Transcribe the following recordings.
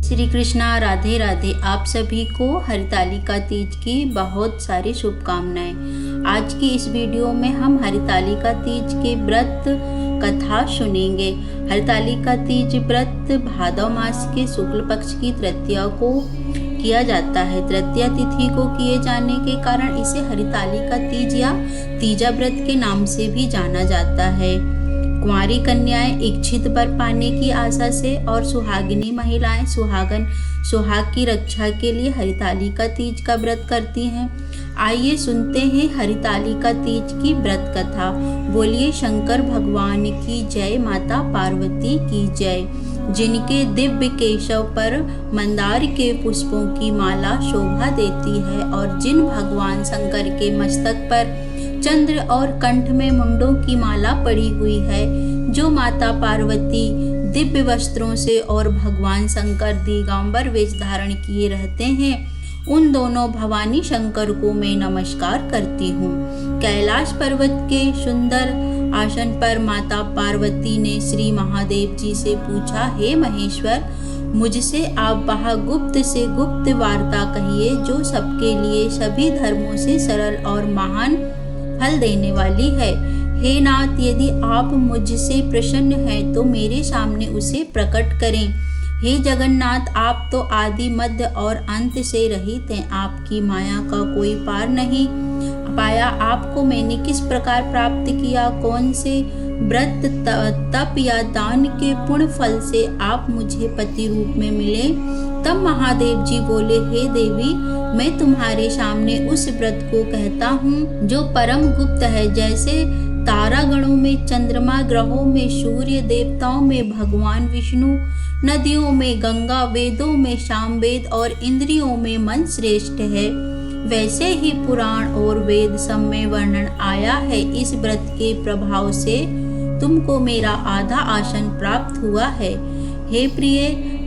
श्री कृष्णा, राधे राधे। आप सभी को हरितालिका तीज की बहुत सारी शुभकामनाएं। आज की इस वीडियो में हम हरितालिका तीज के व्रत कथा सुनेंगे। हरितालिका तीज व्रत भादव मास के शुक्ल पक्ष की तृतीया को किया जाता है। तृतीया तिथि को किए जाने के कारण इसे हरितालिका तीज या तीजा व्रत के नाम से भी जाना जाता है। कुंवारी कन्याएं इच्छित वर पाने की आशा से और सुहागिनी महिलाएं सुहाग की रक्षा के लिए हरितालिका तीज का व्रत करती हैं। आइए सुनते हैं हरितालिका तीज की व्रत कथा। बोलिए शंकर भगवान की जय, माता पार्वती की जय। जिनके दिव्य केशव पर मंदार के पुष्पों की माला शोभा देती है और जिन भगवान शंकर के मस्तक पर चंद्र और कंठ में मुंडों की माला पड़ी हुई है, जो माता पार्वती दिव्य वस्त्रों से और भगवान शंकर दिगंबर वेश धारण किए रहते हैं, उन दोनों भवानी शंकर को मैं नमस्कार करती हूँ। कैलाश पर्वत के सुंदर आसन पर माता पार्वती ने श्री महादेव जी से पूछा, हे महेश्वर, मुझसे आप वह गुप्त से गुप्त वार्ता कहिए जो सबके लिए सभी धर्मों से सरल और महान फल देने वाली है। हे नाथ, यदि आप मुझसे प्रसन्न हैं तो मेरे सामने उसे प्रकट करें। हे जगन्नाथ, आप तो आदि मध्य और अंत से रहित हैं। आपकी माया का कोई पार नहीं पाया। आपको मैंने किस प्रकार प्राप्त किया? कौन से व्रत तप या दान के पुण्य फल से आप मुझे पति रूप में मिले? तब महादेव जी बोले, हे देवी, मैं तुम्हारे सामने उस व्रत को कहता हूँ जो परम गुप्त है। जैसे तारागणों में चंद्रमा, ग्रहों में सूर्य, देवताओं में भगवान विष्णु, नदियों में गंगा, वेदों में सामवेद और इंद्रियों में मन श्रेष्ठ है, वैसे ही पुराण और वेद सब में वर्णन आया है। इस व्रत के प्रभाव से तुमको मेरा आधा आसन प्राप्त हुआ है। हे प्रिय,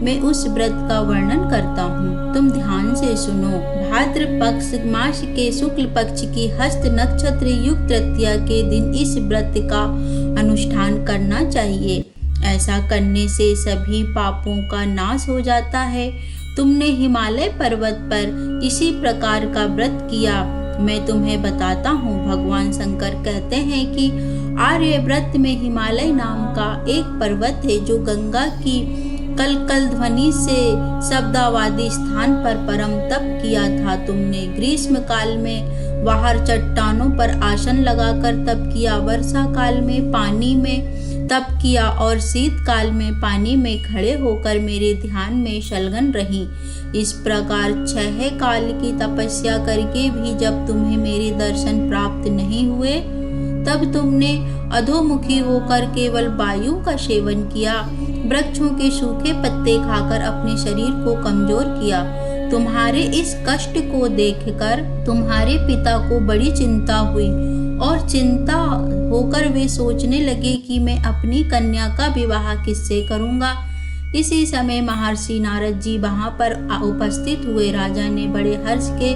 मैं उस व्रत का वर्णन करता हूँ, तुम ध्यान से सुनो। भाद्र पक्ष मास के शुक्ल पक्ष की हस्त नक्षत्र युक्त तृतीया के दिन इस व्रत का अनुष्ठान करना चाहिए। ऐसा करने से सभी पापों का नाश हो जाता है। तुमने हिमालय पर्वत पर इसी प्रकार का व्रत किया, मैं तुम्हें बताता हूँ। भगवान शंकर कहते हैं कि आर्यव्रत में हिमालय नाम का एक पर्वत है जो गंगा की कलकल ध्वनि से शब्दावादी स्थान पर परम तप किया था। तुमने ग्रीष्म काल में बाहर चट्टानों पर आसन लगाकर तप किया, वर्षा काल में पानी में तप किया और शीतकाल में पानी में खड़े होकर मेरे ध्यान में संलग्न रही। इस प्रकार 6 काल की तपस्या करके भी जब तुम्हें मेरे दर्शन प्राप्त नहीं हुए, तब तुमने अधोमुखी होकर केवल वायु का सेवन किया, वृक्षों के सूखे पत्ते खाकर अपने शरीर को कमजोर किया। तुम्हारे इस कष्ट को देखकर तुम्हारे पिता को बड़ी चिंता हुई और चिंता होकर वे सोचने लगे कि मैं अपनी कन्या का विवाह किससे करूंगा। इसी समय महर्षि नारद जी वहां पर उपस्थित हुए। राजा ने बड़े हर्ष के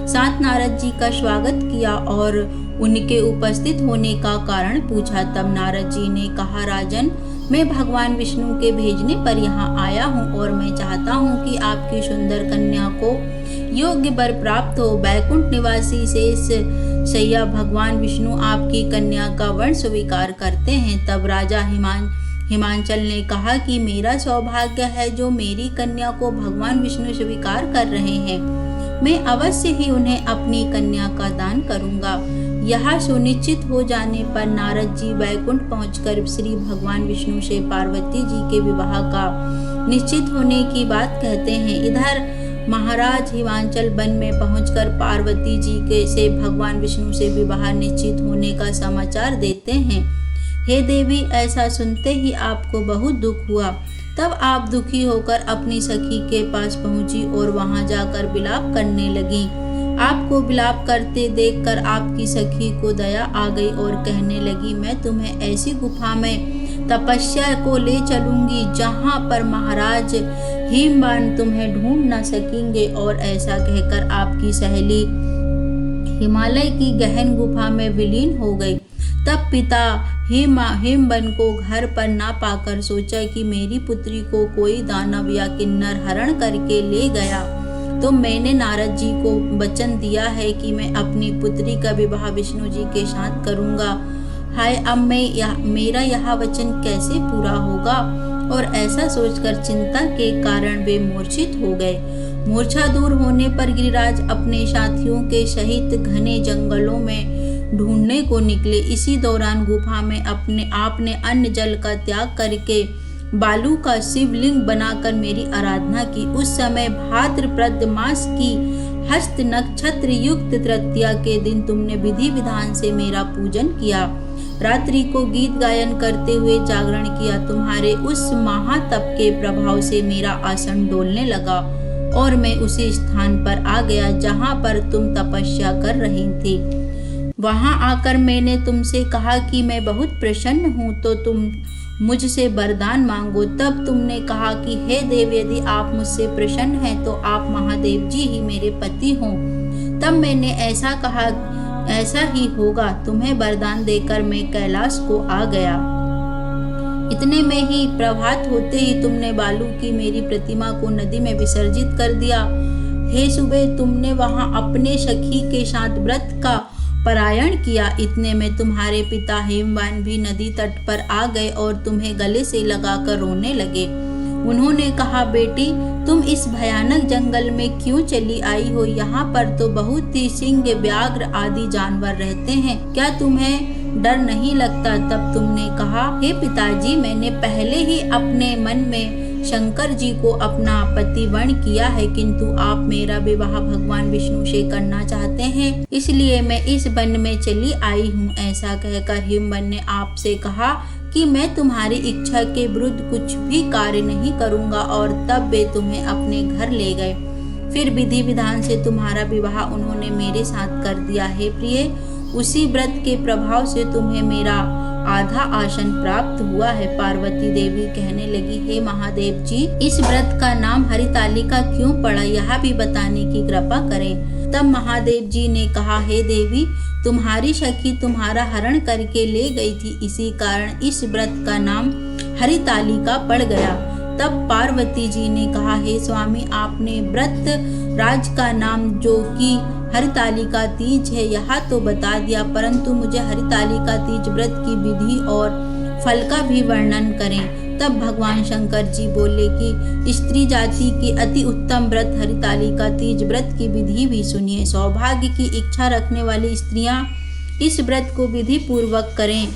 साथ नारद जी का स्वागत किया और उनके उपस्थित होने का कारण पूछा। तब नारद जी ने कहा, राजन, मैं भगवान विष्णु के भेजने पर यहाँ आया हूँ और मैं चाहता हूँ कि आपकी सुंदर कन्या को योग्य वर प्राप्त हो। बैकुंठ निवासी शेष शैया भगवान विष्णु आपकी कन्या का वर्ण स्वीकार करते हैं। तब राजा हिमांचल ने कहा कि मेरा सौभाग्य है जो मेरी कन्या को भगवान विष्णु स्वीकार कर रहे हैं। मैं अवश्य ही उन्हें अपनी कन्या का दान करूंगा। यह सुनिश्चित हो जाने पर नारद जी वैकुंठ पहुंचकर श्री भगवान विष्णु से पार्वती जी के विवाह का निश्चित होने की बात कहते हैं। इधर महाराज हिमांचल वन में पहुंचकर पार्वती जी के से भगवान विष्णु से विवाह निश्चित होने का समाचार देते हैं। हे देवी, ऐसा सुनते ही आपको बहुत दुख हुआ। तब आप दुखी होकर अपनी सखी के पास पहुंची और वहां जाकर विलाप करने लगी। आपको विलाप करते देखकर आपकी सखी को दया आ गई और कहने लगी, मैं तुम्हें ऐसी गुफा में तपस्या को ले चलूंगी जहां पर महाराज हिमवान तुम्हें ढूंढ न सकेंगे। और ऐसा कहकर आपकी सहेली हिमालय की गहन गुफा में विलीन हो गई। तब पिता हिमवन को घर पर ना पाकर सोचा कि मेरी पुत्री को कोई दानव या किन्नर हरण करके ले गया, तो मैंने नारद जी को वचन दिया है कि मैं अपनी पुत्री का विवाह विष्णु जी के साथ करूंगा। हाय, अब मेरा यह वचन कैसे पूरा होगा। और ऐसा सोचकर चिंता के कारण वे मूर्छित हो गए। मूर्छा दूर होने पर गिरिराज अपने साथियों के सहित घने जंगलों में ढूंढने को निकले। इसी दौरान गुफा में आपने अन्न जल का त्याग करके बालू का शिवलिंग बनाकर मेरी आराधना की। उस समय भाद्रपद मास की हस्त नक्षत्र युक्त तृतीया के दिन तुमने विधि विधान से मेरा पूजन किया। रात्रि को गीत गायन करते हुए जागरण किया। तुम्हारे उस महातप के प्रभाव से मेरा आसन डोलने लगा और मैं उसी स्थान पर आ गया जहाँ पर तुम तपस्या कर रही थी। वहाँ आकर मैंने तुमसे कहा कि मैं बहुत प्रसन्न हूँ, तो तुम मुझसे वरदान मांगो। तब तुमने कहा कि हे देव, यदि आप मुझसे प्रसन्न हैं तो आप महादेव जी ही मेरे पति हों। तब मैंने ऐसा कहा, ऐसा ही होगा। तुम्हें वरदान देकर मैं कैलाश को आ गया। इतने में ही प्रभात होते ही तुमने बालू की मेरी प्रतिमा को नदी में विसर्जित कर दिया। हे सुबह, तुमने वहां अपने सखी के साथ व्रत का पारायण किया। इतने में तुम्हारे पिता हिमवान भी नदी तट पर आ गए और तुम्हें गले से लगाकर रोने लगे। उन्होंने कहा, बेटी, तुम इस भयानक जंगल में क्यों चली आई हो? यहाँ पर तो बहुत ही सिंह, व्याघ्र आदि जानवर रहते हैं, क्या तुम्हें डर नहीं लगता? तब तुमने कहा, हे पिताजी, मैंने पहले ही अपने मन में शंकर जी को अपना पति वर्ण किया है, किंतु आप मेरा विवाह भगवान विष्णु से करना चाहते हैं, इसलिए मैं इस वन में चली आई हूँ। ऐसा कहकर हिमवन ने आपसे कहा कि मैं तुम्हारी इच्छा के विरुद्ध कुछ भी कार्य नहीं करूंगा, और तब वे तुम्हें अपने घर ले गए। फिर विधि विधान से तुम्हारा विवाह उन्होंने मेरे साथ कर दिया। हे प्रिय, उसी व्रत के प्रभाव से तुम्हें मेरा आधा आसन प्राप्त हुआ है। पार्वती देवी कहने लगी, हे महादेव जी, इस व्रत का नाम हरितालिका क्यों पड़ा, यह भी बताने की कृपा करें। तब महादेव जी ने कहा, हे देवी, तुम्हारी सखी तुम्हारा हरण करके ले गई थी, इसी कारण इस व्रत का नाम हरितालिका पड़ गया। तब पार्वती जी ने कहा, हे स्वामी, आपने व्रत राज का नाम जो कि हरितालिका तीज है यह तो बता दिया, परंतु मुझे हरितालिका तीज व्रत की विधि और फल का भी वर्णन करें। तब भगवान शंकर जी बोले कि स्त्री जाति की अति उत्तम व्रत हरितालिका तीज व्रत की विधि भी सुनिए। सौभाग्य की इच्छा रखने वाली स्त्रियां इस व्रत को विधि पूर्वक करें।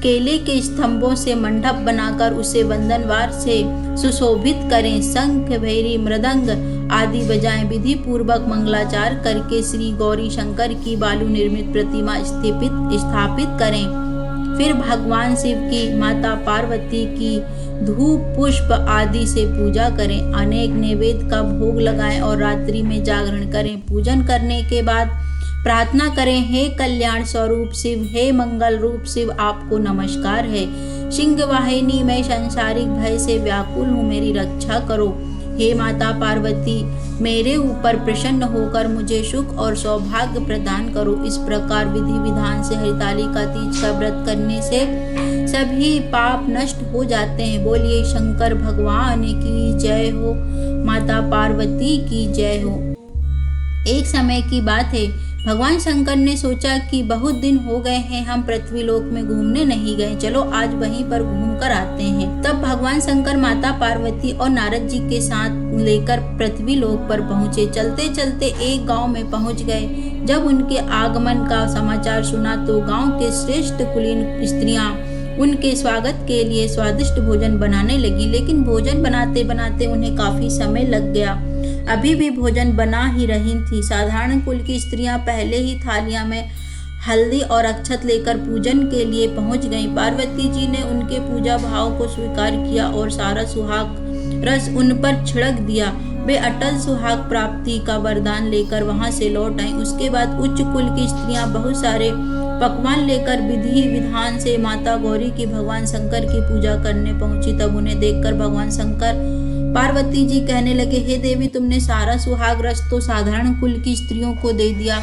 केले के स्तंभों से मंडप बनाकर उसे वंदनवार से सुशोभित करें। शंख, भैरी, मृदंग आदि बजाएं। विधि पूर्वक मंगलाचार करके श्री गौरी शंकर की बालू निर्मित प्रतिमा स्थापित करें। फिर भगवान शिव की, माता पार्वती की धूप, पुष्प आदि से पूजा करें। अनेक नैवेद्य का भोग लगाएं और रात्रि में जागरण करें। पूजन करने के बाद प्रार्थना करें, हे कल्याण स्वरूप शिव, हे मंगल रूप शिव, आपको नमस्कार है। सिंह वाहिनी, मैं संसारिक भय से व्याकुल हूँ, मेरी रक्षा करो। हे माता पार्वती, मेरे ऊपर प्रसन्न होकर मुझे सुख और सौभाग्य प्रदान करो। इस प्रकार विधि विधान से हरितालिका तीज का व्रत करने से सभी पाप नष्ट हो जाते हैं। बोलिए शंकर भगवान की जय हो, माता पार्वती की जय हो। एक समय की बात है, भगवान शंकर ने सोचा कि बहुत दिन हो गए हैं हम पृथ्वीलोक में घूमने नहीं गए, चलो आज वहीं पर घूम कर आते हैं। तब भगवान शंकर माता पार्वती और नारद जी के साथ लेकर पृथ्वीलोक पर पहुँचे। चलते चलते एक गांव में पहुँच गए। जब उनके आगमन का समाचार सुना तो गांव के श्रेष्ठ कुलीन स्त्रियां उनके स्वागत के लिए स्वादिष्ट भोजन बनाने लगी, लेकिन भोजन बनाते बनाते उन्हें काफी समय लग गया। अभी भी भोजन बना ही रही थी। साधारण कुल की स्त्रियां पहले ही थालियां में हल्दी और अक्षत लेकर पूजन के लिए पहुंच गईं। पार्वती जी ने उनके पूजा भाव को स्वीकार किया और सारा सुहाग रस उन पर छिड़क दिया। वे अटल सुहाग प्राप्ति का वरदान लेकर वहां से लौट आईं। उसके बाद उच्च कुल की स्त्रियां बहुत सारे पकवान लेकर विधि विधान से माता गौरी की, भगवान शंकर की पूजा करने पहुंची। तब उन्हें देखकर भगवान शंकर पार्वती जी कहने लगे, हे देवी, तुमने सारा सुहाग रस तो साधारण कुल की स्त्रियों को दे दिया,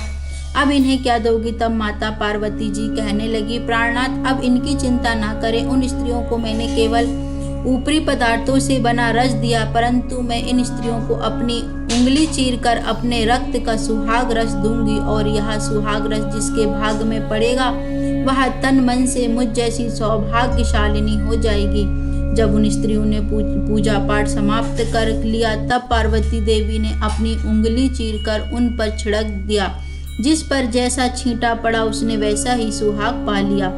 अब इन्हें क्या दोगी? तब माता पार्वती जी कहने लगी, प्राणनाथ अब इनकी चिंता ना करें। उन स्त्रियों को मैंने केवल ऊपरी पदार्थों से बना रस दिया, परंतु मैं इन स्त्रियों को अपनी उंगली चीरकर अपने रक्त का सुहाग रस दूंगी, और यह सुहाग रस जिसके भाग में पड़ेगा वह तन मन से मुझ जैसी सौभाग्यशालिनी हो जाएगी। जब उन स्त्रियों ने पूजा पाठ समाप्त कर लिया, तब पार्वती देवी ने अपनी उंगली चीरकर उन पर छिड़क दिया। जिस पर जैसा छींटा पड़ा उसने वैसा ही सुहाग पा लिया।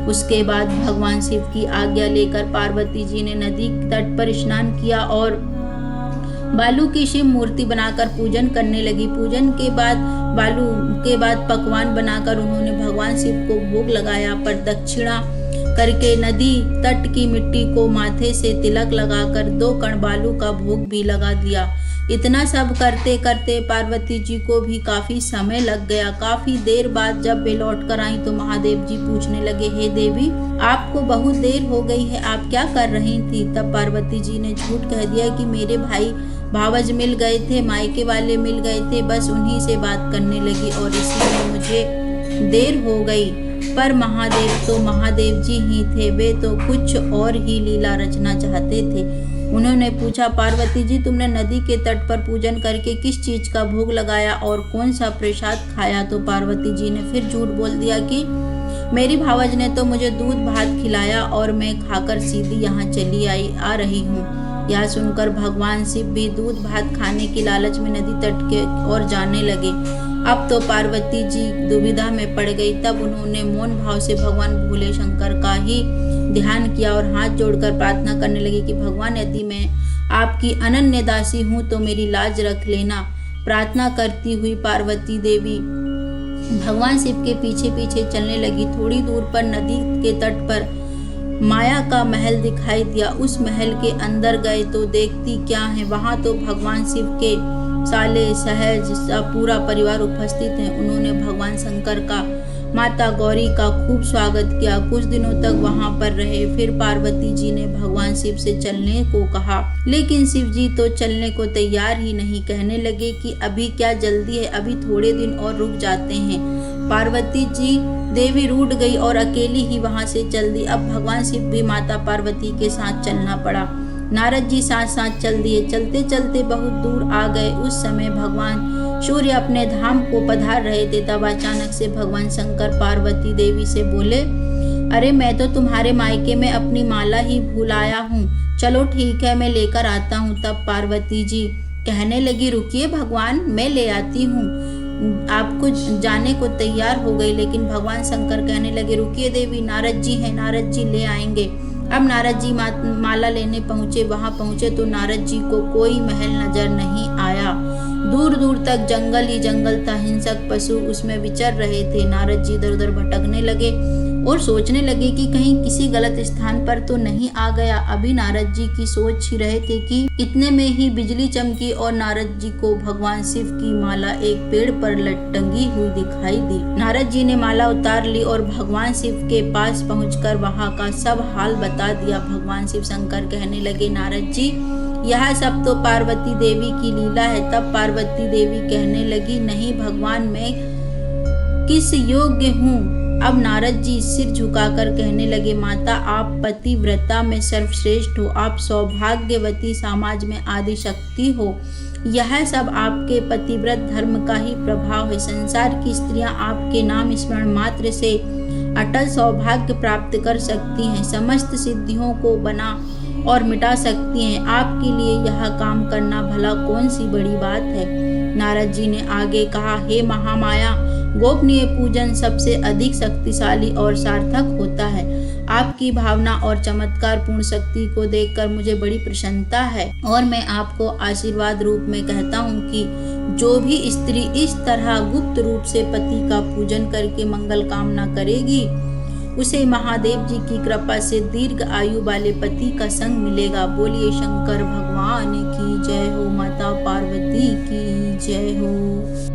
उसके बाद भगवान शिव की आज्ञा लेकर पार्वती जी ने नदी तट पर स्नान किया और बालू की शिव मूर्ति बनाकर पूजन करने लगी। पूजन के बाद बालू के बाद पकवान बनाकर उन्होंने भगवान शिव को भोग लगाया। पर दक्षिणा करके नदी तट की मिट्टी को माथे से तिलक लगाकर 2 कण बालू का भोग भी लगा दिया। इतना सब करते करते पार्वती जी को भी काफी समय लग गया। काफी देर बाद जब वे लौट कर आई तो महादेव जी पूछने लगे, हे देवी, आपको बहुत देर हो गई है, आप क्या कर रही थी? तब पार्वती जी ने झूठ कह दिया कि मेरे भाई भावज मिल गए थे, मायके वाले मिल गए थे, बस उन्हीं से बात करने लगी और इसीलिए मुझे देर हो गई। पर महादेव तो महादेव जी ही थे, वे तो कुछ और ही लीला रचना चाहते थे। उन्होंने पूछा, पार्वती जी, तुमने नदी के तट पर पूजन करके किस चीज का भोग लगाया और कौन सा प्रसाद खाया? तो पार्वती जी ने फिर झूठ बोल दिया कि मेरी भावज ने तो मुझे दूध भात खिलाया और मैं खाकर सीधी यहाँ चली आ रही हूँ। यह सुनकर भगवान शिव भी दूध भात खाने की लालच में नदी तट के ओर जाने लगे। अब तो पार्वती जी दुविधा में पड़ गई। तब उन्होंने मौन भाव से भगवान भोले शंकर का ही ध्यान किया और हाथ जोड़कर प्रार्थना करने लगी कि भगवान, यदि मैं आपकी अनन्य दासी हूँ तो मेरी लाज रख लेना। प्रार्थना करती हुई पार्वती देवी भगवान शिव के पीछे पीछे चलने लगी। थोड़ी दूर पर नदी के तट पर माया का महल दिखाई दिया। उस महल के अंदर गए तो देखती क्या है, वहां तो भगवान शिव के साले सहज पूरा परिवार उपस्थित है। उन्होंने भगवान शंकर का, माता गौरी का खूब स्वागत किया। कुछ दिनों तक वहां पर रहे। फिर पार्वती जी ने भगवान शिव से चलने को कहा, लेकिन शिव जी तो चलने को तैयार ही नहीं। कहने लगे कि अभी क्या जल्दी है, अभी थोड़े दिन और रुक जाते हैं। पार्वती जी देवी रूठ गई और अकेली ही वहां से चल दी। अब भगवान शिव भी माता पार्वती के साथ चलना पड़ा। नारद जी साथ साथ चल दिए। चलते चलते बहुत दूर आ गए। उस समय भगवान सूर्य अपने धाम को पधार रहे थे। तब अचानक से भगवान शंकर पार्वती देवी से बोले, अरे मैं तो तुम्हारे मायके में अपनी माला ही भूल आया हूँ, चलो ठीक है मैं लेकर आता हूँ। तब पार्वती जी कहने लगी, रुकिए भगवान, मैं ले आती हूँ। आपको जाने को तैयार हो गई, लेकिन भगवान शंकर कहने लगे, रुकिए देवी, नारद जी हैं, नारद जी ले आएंगे। अब नारद जी माला लेने पहुंचे। वहां पहुंचे तो नारद जी को कोई महल नजर नहीं आया। दूर दूर तक जंगल ही जंगल था। हिंसक पशु उसमें विचर रहे थे। नारद जी इधर उधर भटकने लगे और सोचने लगे कि कहीं किसी गलत स्थान पर तो नहीं आ गया। अभी नारद जी की सोच ही रहे थे कि इतने में ही बिजली चमकी और नारद जी को भगवान शिव की माला एक पेड़ पर लटकी हुई दिखाई दी। नारद जी ने माला उतार ली और भगवान शिव के पास पहुंचकर वहां का सब हाल बता दिया। भगवान शिव शंकर कहने लगे, नारद जी, यह सब तो पार्वती देवी की लीला है। तब पार्वती देवी कहने लगी, नहीं भगवान, मैं किस योग्य हूँ? अब नारद जी सिर झुकाकर कहने लगे, माता, आप पतिव्रता में सर्वश्रेष्ठ हो, आप सौभाग्यवती, समाज में आदि शक्ति हो। यह सब आपके पतिव्रत धर्म का ही प्रभाव है। संसार की स्त्रियां आपके नाम स्मरण मात्र से अटल सौभाग्य प्राप्त कर सकती हैं, समस्त सिद्धियों को बना और मिटा सकती हैं। आपके लिए यह काम करना भला कौन सी बड़ी बात है? नारद जी ने आगे कहा, हे महामाया, गोपनीय पूजन सबसे अधिक शक्तिशाली और सार्थक होता है। आपकी भावना और चमत्कार पूर्ण शक्ति को देखकर मुझे बड़ी प्रसन्नता है और मैं आपको आशीर्वाद रूप में कहता हूँ कि जो भी स्त्री इस तरह गुप्त रूप से पति का पूजन करके मंगल कामना करेगी, उसे महादेव जी की कृपा से दीर्घ आयु वाले पति का संग मिलेगा। बोलिए शंकर भगवान की जय हो, माता पार्वती की जय हो।